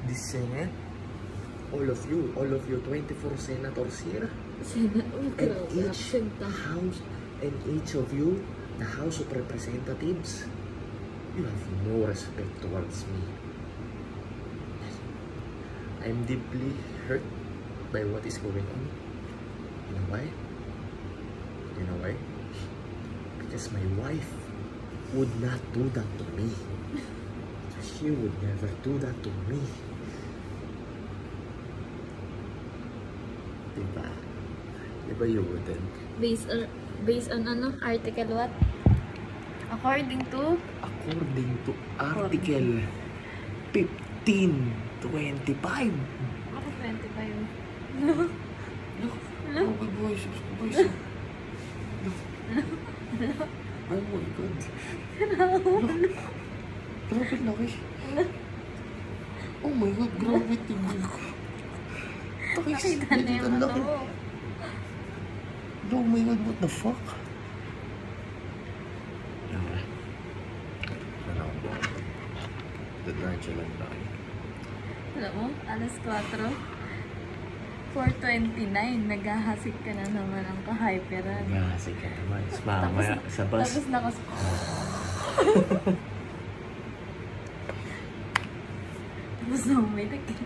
the Senate, all of you 24 senators here, and each of you, the House of Representatives, you have no respect towards me. I'm deeply hurt by what is going on. You know why? You know why? Because my wife would not do that to me. She would never do that to me. Diba? Diba you wouldn't? Based on ano? Article what? According to Article 1525. Ako 25. Oh my voice. Oh my God. Grabe laki. Oh my God, grabe tingin. Nakita na yung ano. Oh my God, what the fuck? Dadnansya lang tayo. Alam mo, alas 4. 4:29, naghahasik ka na naman ang ka-hyperan. Naghahasik ka naman. Mamaya sa bus. Tapos nakas... Tapos na umilig eh.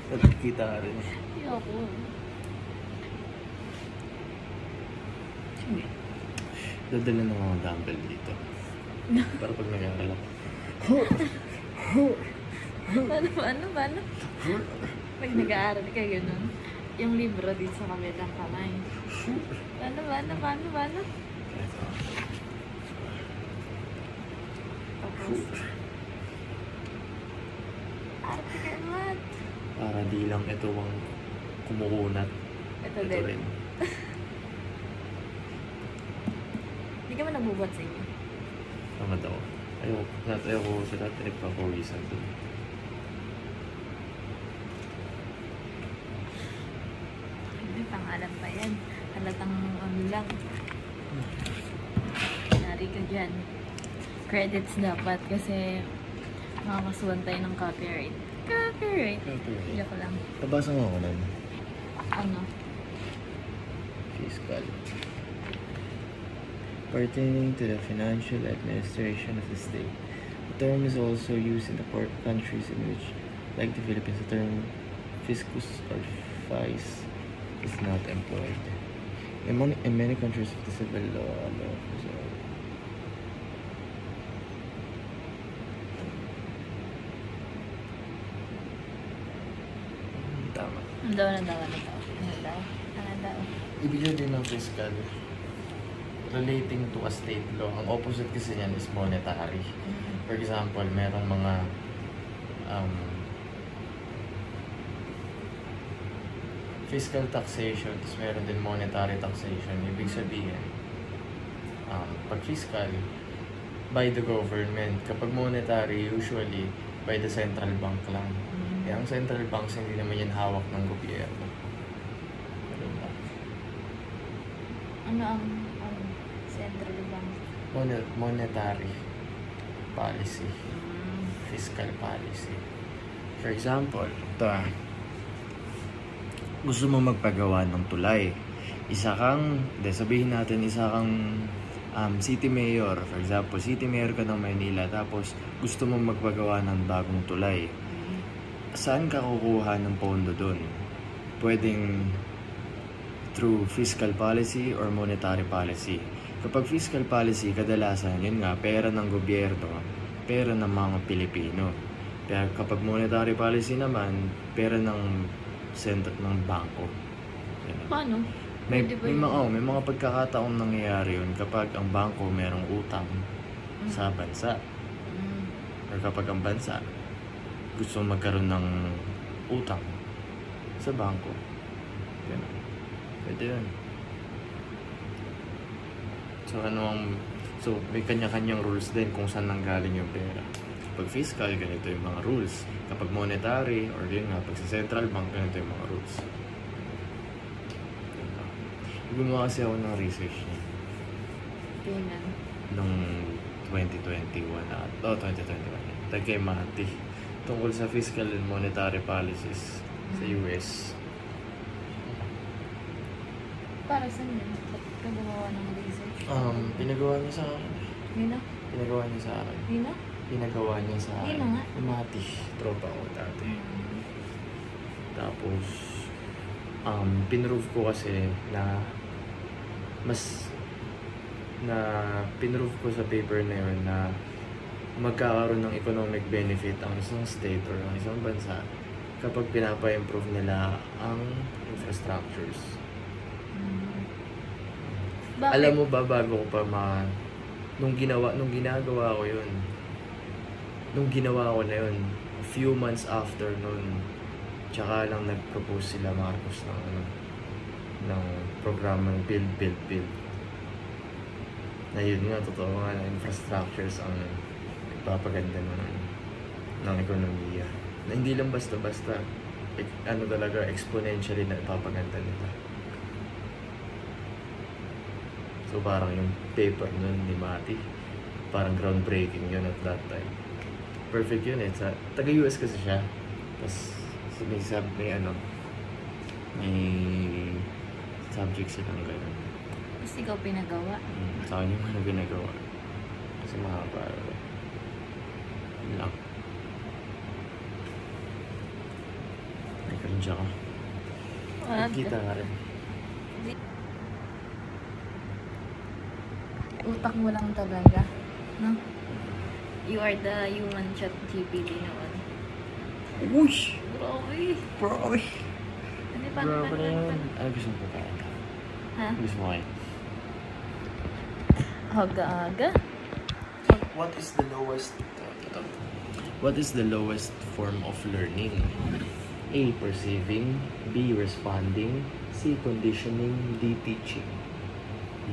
Nakikita ka rin. Ayoko. Dadala ng mga dumbbell dito. Para pag nag-aaral ako. Paano? Pag nag-aaral ka gano'n, yung libro dito sa kabilang kamay. Paano? Tapos, article what? Para di lang ito ang kumukunat. Ito din. Rin. Hindi ka man nabubuhat sa inyo. Tamad ako. Ayoko sa lahat na nagpapawisan doon. May pangalan pa yan. Halatang ano lang. Nari ka dyan. Credits dapat kasi makakasuhan tayo ng copyright. Copyright. Joke lang. Nabasa mo ako nun. Ano? Fiscal. Pertaining to the financial administration of the state. The term is also used in the countries in which, like the Philippines, the term fiscus or vice is not employed. In many countries of the civil law, tama. Ano daw? Ibig sabihin ng fiscal, relating to a state law. Ang opposite kasi niyan is monetary. For example, merong mga fiscal taxation, tapos meron din monetary taxation. Ibig sabihin, pag fiscal, by the government. Kapag monetary, usually, by the central bank lang. Ang central banks, hindi naman yan hawak ng gobyerno. Ano ang central bank? Monetary policy. Fiscal policy. For example, gusto mo magpagawa ng tulay. Sabihin natin, isa kang city mayor. For example, city mayor ka ng Maynila, tapos gusto mo magpagawa ng bagong tulay. Saan ka kukuha ng pondo doon? Pwedeng through fiscal policy or monetary policy. Kapag fiscal policy, kadalasan, yun nga, pera ng gobyerno, pera ng mga Pilipino. Kaya kapag monetary policy naman, pera ng bangko. Paano? May mga pagkakataong nangyayari yun kapag ang bangko merong utang sa bansa. Or kapag ang bansa gusto magkaroon ng utang sa bangko. Pwede yun. So may kanya-kanyang rules din kung saan nanggaling yung pera. Kapag fiscal, ganito yung mga rules. Kapag monetary, or yun nga, pag sa central bank, ganito yung mga rules. Gumawa kasi ako ng research niya. Kailan? Nung 2021 ata. 2021. Tag kay Mati. Tungkol sa fiscal and monetary policies sa US. Para saan yun? Ba't ka gumawa ng research? Pinagawa niya sa akin. Yun na? Pinagawa niya sa akin. Yun na? Pinagawa niya sa akin. Yun na nga. Mati. Tropa ko dati. Tapos, pinrove ko kasi na pinrove ko sa paper na yun na magkakaroon ng economic benefit ang isang state or ang isang bansa kapag pinapa-improve nila ang infrastructures. Bakit? Alam mo ba, bago ko pa nung ginagawa ko yun, nung ginawa ko na yun, a few months after nun, tsaka lang nag-propose sila Marcos ng programang build. Na yun nga, totoo nga na infrastructures ang ipapaganda ng ekonomiya. Na hindi lang basta-basta, talaga exponentially na ipapaganda nila. So parang yung paper nun ni Mati, parang groundbreaking yun at that time. Perfect yun eh. Taga-US kasi siya. Tapos may subject silang gano'n. Tapos ikaw pinagawa? Sa akin yung mga ginagawa. Kasi mahaba. Yun lang. May karensya ka. Kita ka rin. Utak mo lang talaga, no? You are the human chat GPT naman. Uy! Grabe! Ano pa? Ano gusto mo pa? Ha? Gusto mo kayo? Aga-aga? What is the lowest form of learning? A. Perceiving. B. Responding. C. Conditioning. D. Teaching.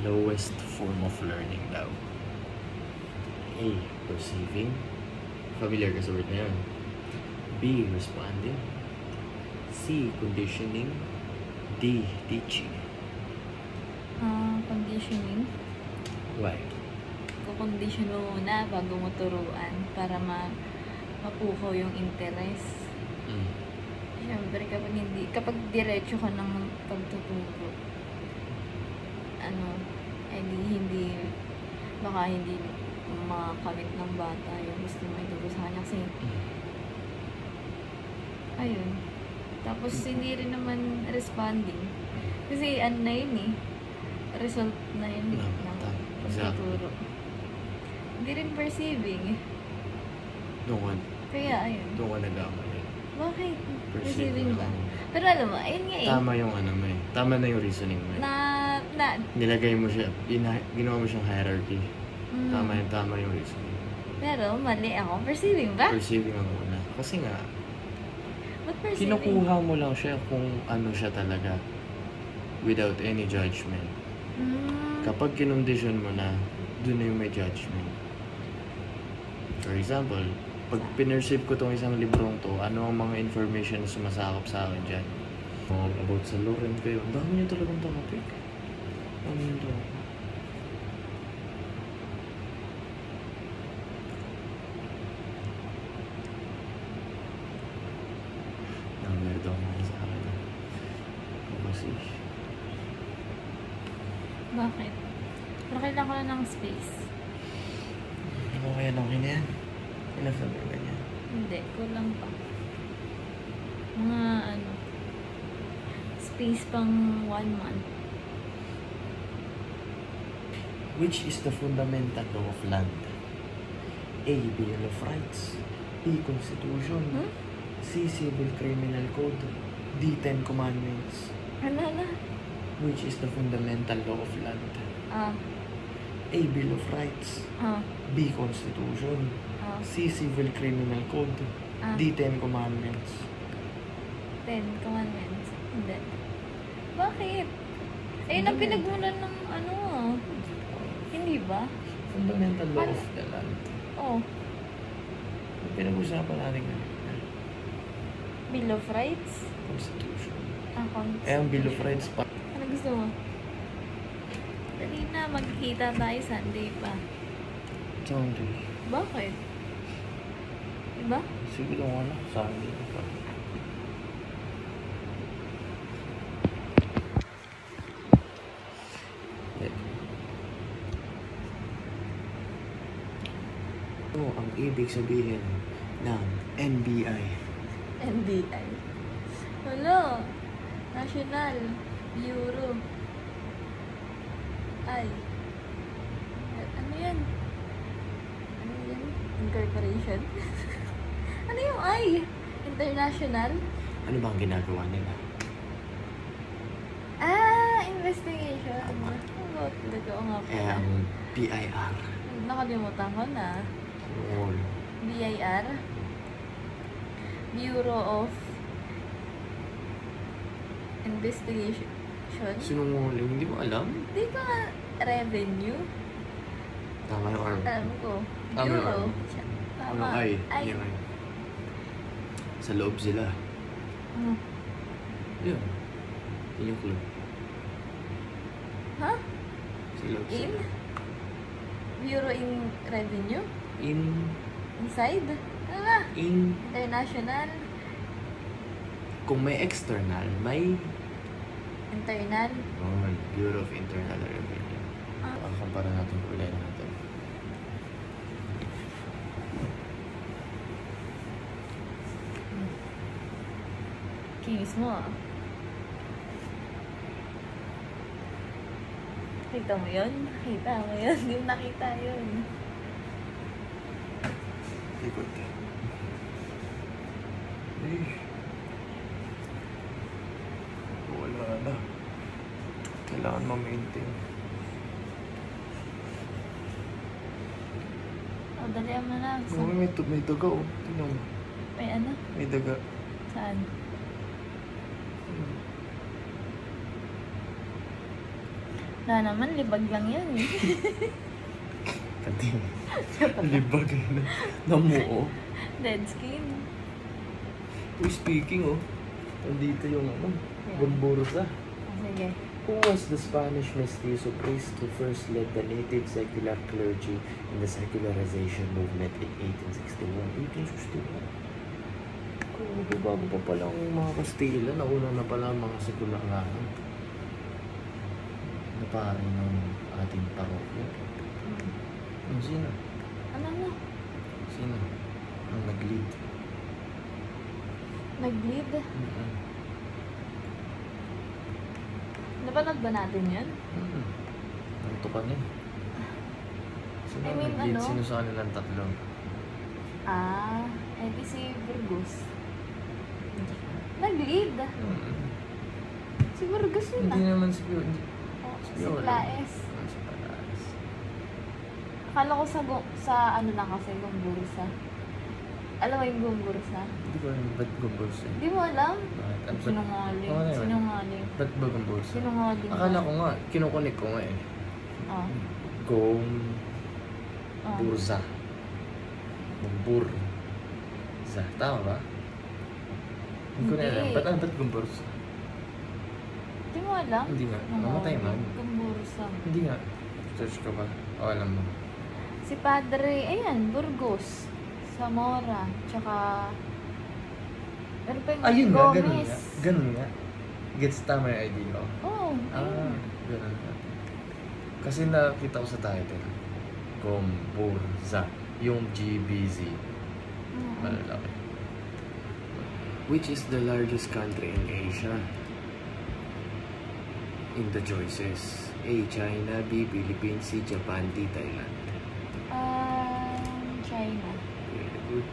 Lowest form of learning daw. A. Perceiving. Familiar ka sa word na yun. B. Responding. C. Conditioning. D. Teaching. Conditioning. Why? Kukondition mo muna bago mo turuan para mapukaw yung interest. Siyempre, kapag diretso ka ng pagtuturo, baka hindi makakamit ng bata yung gusto mo ituro sa kanya kasi ayun. Tapos hindi rin naman responding kasi na yun eh, result na yun ng pagtuturo. Hindi rin perceiving eh. Kaya ayun. Doon ka nag-aamali. Bakit? Perceiving ba? Pero alam mo, ayun nga eh. Tama yung mo eh. Tama na yung reasoning mo eh. Nilagay mo siya, ginawa mo siyang hierarchy. Tama yung reasoning. Pero mali ako. Perceiving ba? Perceiving ang una. Kasi nga, ba't perceiving? kinukuha mo lang siya kung ano siya talaga. Without any judgment. Kapag kinondisyon mo na, doon na yung may judgment. For example, pag pinerceive ko tong isang librong to, ano ang mga information na sumasakop sa akin dyan? About sa Loren kayo, ang dami nyo talagang topic. Ano yun to? Nang-weirdo ako sa akin. Kasi... Bakit? Pero kailangan ko na ng space. Ano kaya lang yan? Enough na ba ganyan? Hindi, kulang pa. Mga space pang 1 month. Which is the fundamental law of land? A. Bill of Rights. B. Constitution. C. Civil Criminal Code. D. Ten Commandments. Ano na? Which is the fundamental law of land? A. Bill of Rights. B. Constitution. C. Civil Criminal Code. D. Ten Commandments. 10 Commandments. Hindi. Bakit? Ayun ang pinagmulan ng hindi ba? Fundamental law of the land. Oo. Pinag-usapan natin ngayon. Bill of Rights? Constitution. Constitution. Ang Bill of Rights pa. Ano gusto mo? Dali na, magkita tayo Sunday pa. Sunday. Bakit? Diba? Sige lang Sunday pa. Ano ang ibig sabihin ng NBI? NBI. Wala. National Bureau. Ay. Ano yan? Ano yan? Incorporation? Ano yung I? International? Ano bang ginagawa nila? Investigation. Tama. Oo nga Eh, pala. ang BIR. Nakalimutan ko na. All. BIR? Bureau of Investigation. Sinungaling, hindi mo alam? Di ba revenue? Tama yung arm. Alam ko. Tama yung Bureau. arm. Tama. Ano ay? Ay. Yung ay. Sa loob sila. Hmm. Yun. Yun yung clue. Ha? Sa loob In? sila. Bureau in Revenue? In. Inside? Ano nga? In. International? Kung may external, may Internal? Bureau of Internal Revenue. Ang kumpara natin kulay natin. Kinis mo ah. Kita mo yun? Nakita mo yun? Hindi mo nakita yun. Ikot. Wala na. Kailangan ma-maintain. O, dalihan mo na. Oh, may daga oh. Tingnan mo. May ano? May daga. Saan? Wala naman, libag lang yan eh. Kating. Libag na. Namuo. Dead skin. Uy, speaking oh. Nandito yung Gomburza. Sige. Who was the Spanish mestizo priest who first led the native secular clergy in the secularization movement in 1861? 1861? Oh, bago pa pala ang mga Kastila, nauna na pala ang mga sekularangan. Napari ng ating parokya. Sino? Ano na? Sino? Ang nag-lead? Nag-lead? Napanood ba natin yan? Nanto ka na eh. Sino I ang mean, nag-lead? ano? Sino sa kanilang tatlo? Di si Burgos. Nag-lead? Si Burgos yun Hindi naman si Pio. Si Viola. Plaes. Si Plaes. Akala ko sa ano na kasi, Gombursa. Alam mo yung Gombursa? Hindi ko alam ba't Gombursa. Di mo alam? Bakit? Sinungaling. Oo, naman. Sinungaling. Ba't ba Gombursa? Sinungaling. Akala ko nga, kinukunik ko nga eh. Ah. Gomburza. Gomburza. Tama ba? Hindi ko na alam. Hindi. Ba't Gomburza? Di mo alam? Hindi nga. Mamatay man. Gombursa. Hindi nga. Search ka ba? O alam mo. Si Padre, ayan, Burgos. Zamora. Tsaka... Pero pa yung Ayun nga, ganun Gomez. nga. Ganun nga. Gets tama yung idea ko. Oo. Ganun nga. Kasi nakita ko sa title. Gomburza. Yung GBZ. Malalaki. Which is the largest country in Asia? In the choices. A. China. B. Philippines. C. Japan. D. Thailand. China. Very good.